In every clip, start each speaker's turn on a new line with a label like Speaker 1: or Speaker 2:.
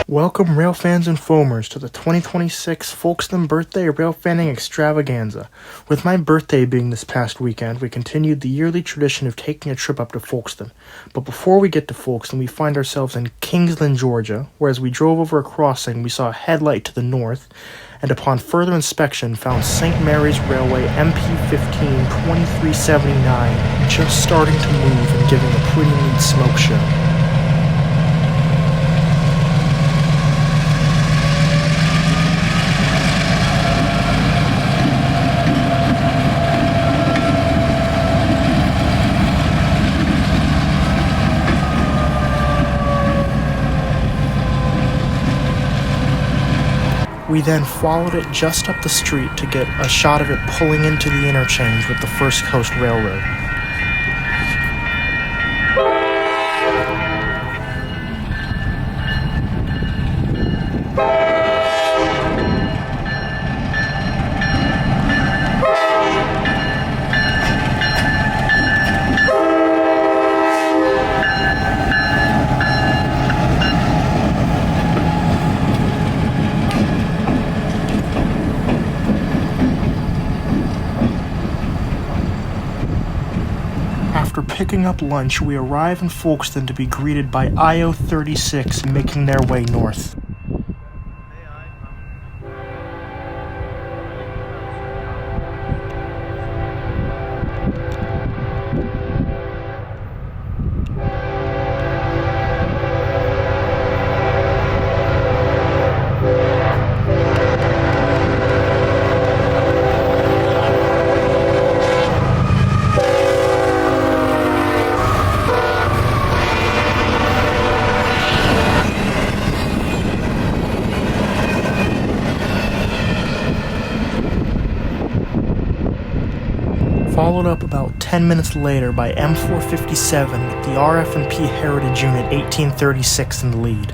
Speaker 1: Welcome rail fans and foamers to the 2026 Folkston Birthday Railfanning Extravaganza. With my birthday being this past weekend, we continued the yearly tradition of taking a trip up to Folkston. But before we get to Folkston, we find ourselves in Kingsland, Georgia, where as we drove over a crossing, we saw a headlight to the north, and upon further inspection found St. Mary's Railway MP15 2379 just starting to move and giving a pretty neat smoke show. We then followed it just up the street to get a shot of it pulling into the interchange with the First Coast Railroad. After picking up lunch, we arrive in Folkston to be greeted by IO 36 making their way north. Followed up about 10 minutes later by M457 with the RF&P Heritage Unit 1836 in the lead.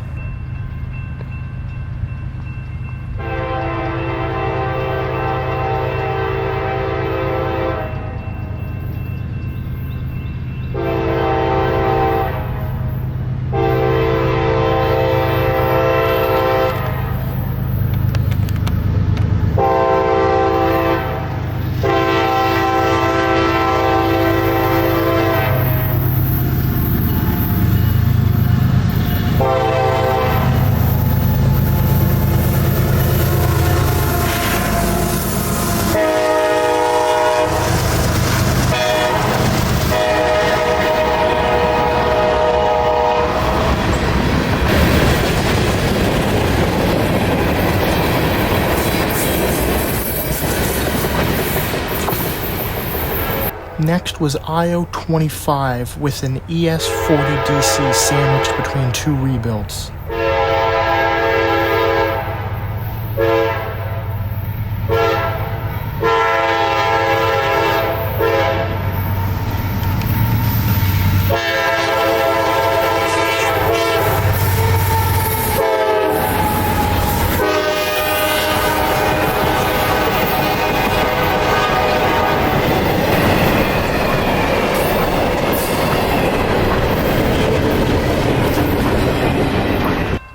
Speaker 1: Next was IO-25 with an ES-40DC sandwiched between two rebuilds.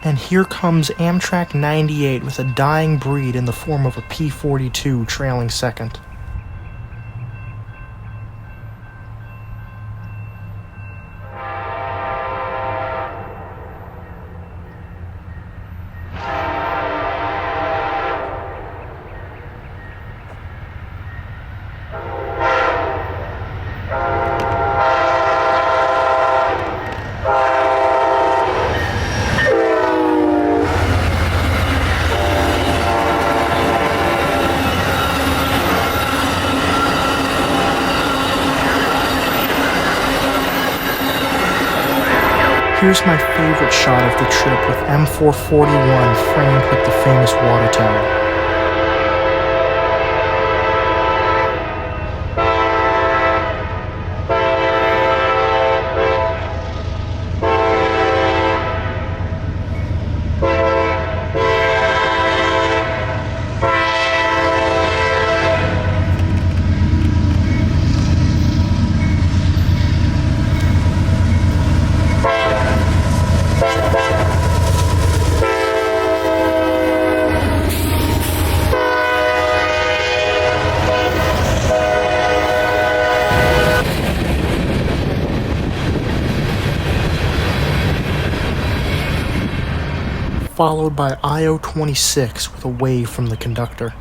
Speaker 1: And here comes Amtrak 98 with a dying breed in the form of a P-42 trailing second. Here's my favorite shot of the trip with M441 framed with the famous water tower. followed by IO-26 with a wave from the conductor.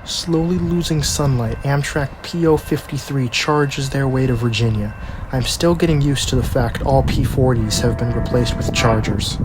Speaker 1: Slowly losing sunlight, Amtrak PO53 charges their way to Virginia. I'm still getting used to the fact all P40s have been replaced with Chargers.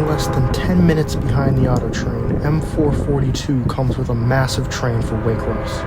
Speaker 1: Less than 10 minutes behind the auto train, M442 comes with a massive train for Waycross.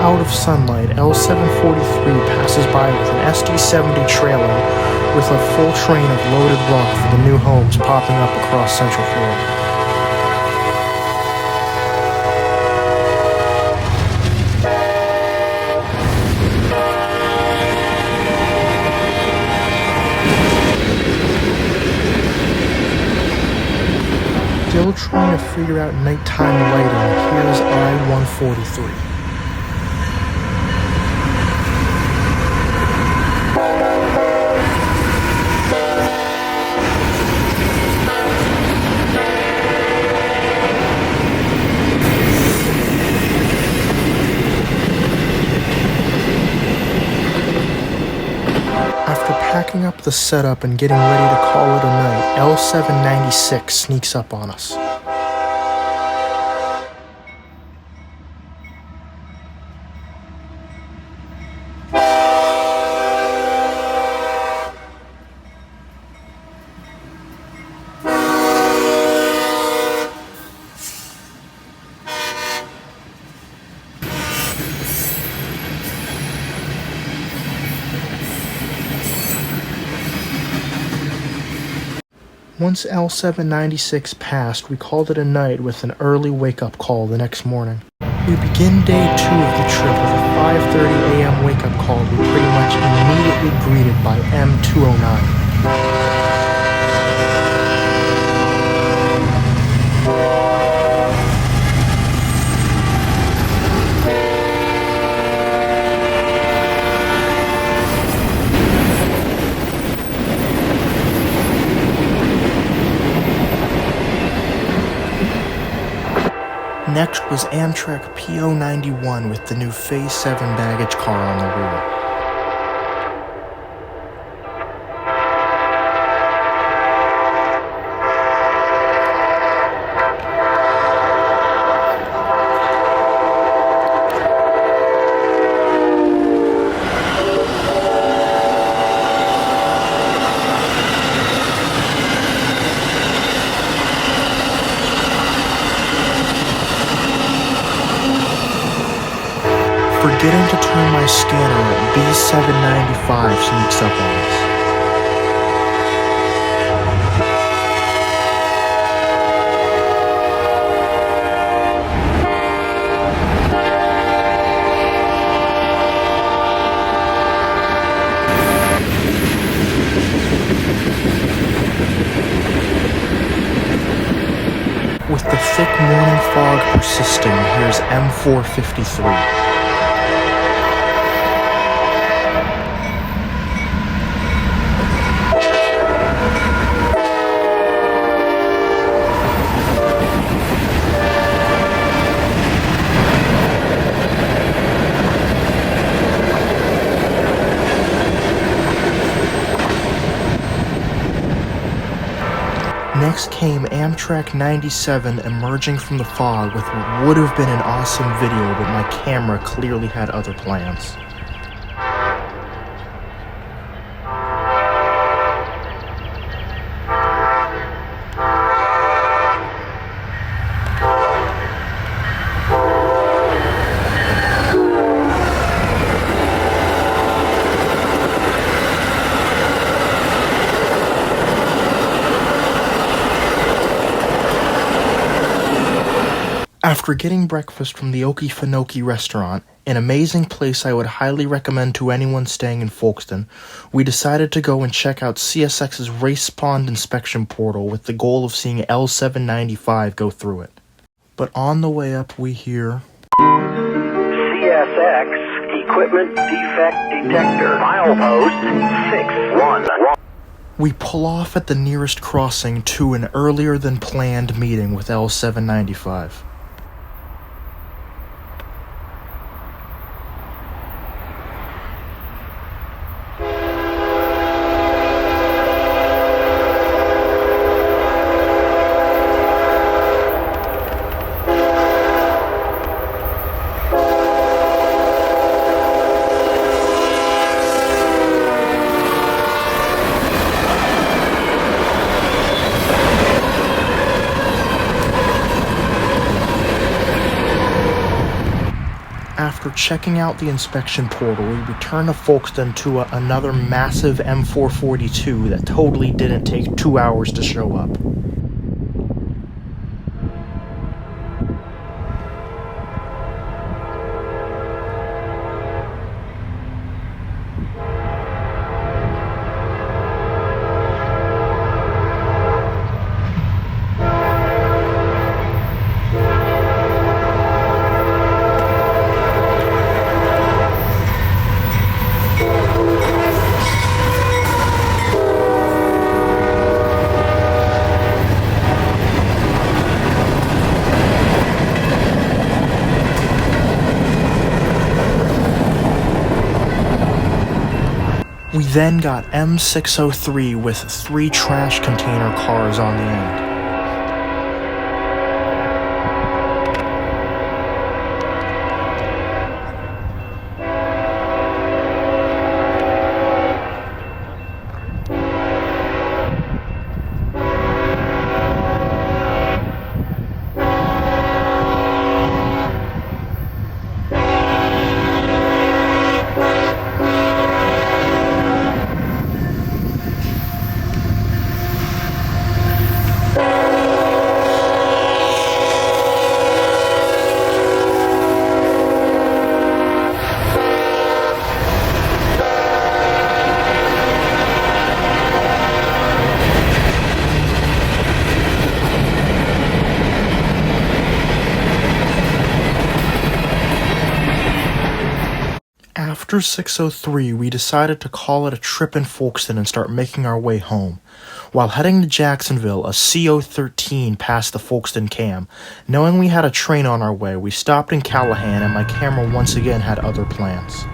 Speaker 1: Out of sunlight, L743 passes by with an SD70 trailer with a full train of loaded rock for the new homes popping up across Central Florida. Still trying to figure out nighttime lighting, here's I-143. After packing up the setup and getting ready to call it a night, L796 sneaks up on us. Once L796 passed, we called it a night with an early wake-up call the next morning. We begin day 2 of the trip with a 5:30 a.m. wake-up call we pretty much immediately greeted by M209. Next was Amtrak PO91 with the new Phase 7 baggage car on the rear. Forgetting to turn my scanner at B795 sneaks up on us. With the thick morning fog persisting, here's M453. Next came Amtrak 97 emerging from the fog with what would have been an awesome video, but my camera clearly had other plans. After getting breakfast from the Okefenokee restaurant, an amazing place I would highly recommend to anyone staying in Folkston, we decided to go and check out CSX's race pond inspection portal with the goal of seeing L795 go through it. But on the way up we hear,
Speaker 2: CSX Equipment Defect Detector, milepost 611.
Speaker 1: We pull off at the nearest crossing to an earlier than planned meeting with L795. After checking out the inspection portal, we returned to Folkston to another massive M442 that totally didn't take 2 hours to show up. We then got M603 with 3 trash container cars on the end. After 6:03, we decided to call it a trip in Folkston and start making our way home. While heading to Jacksonville, a CO13 passed the Folkston cam. Knowing we had a train on our way, we stopped in Callahan and my camera once again had other plans.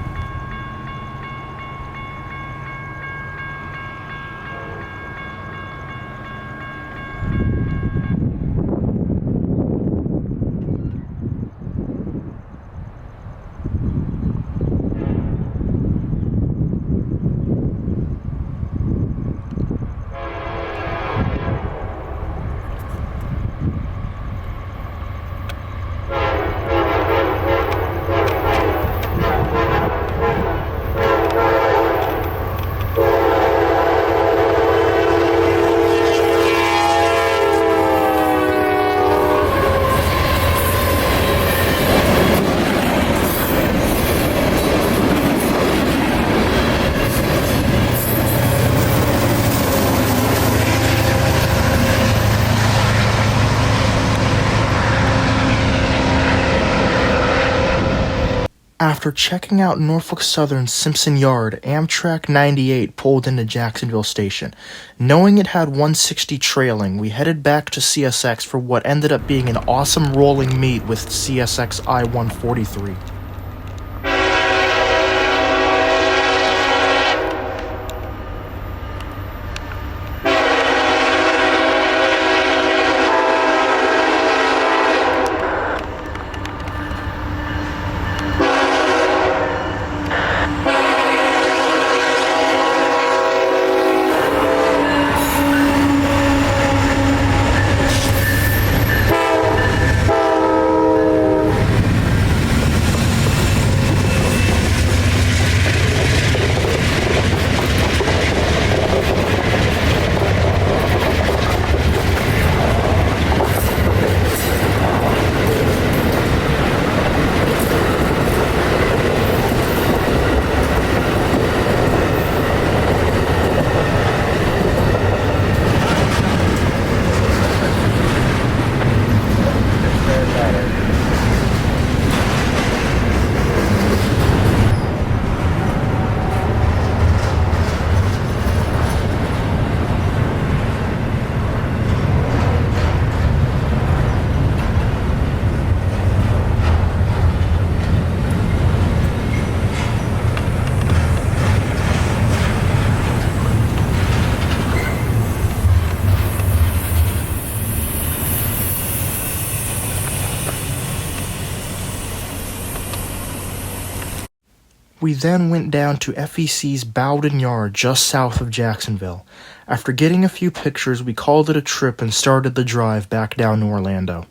Speaker 1: After checking out Norfolk Southern's Simpson Yard, Amtrak 98 pulled into Jacksonville Station. Knowing it had 160 trailing, we headed back to CSX for what ended up being an awesome rolling meet with CSX I-143. We then went down to FEC's Bowden Yard just south of Jacksonville. After getting a few pictures, we called it a trip and started the drive back down to Orlando.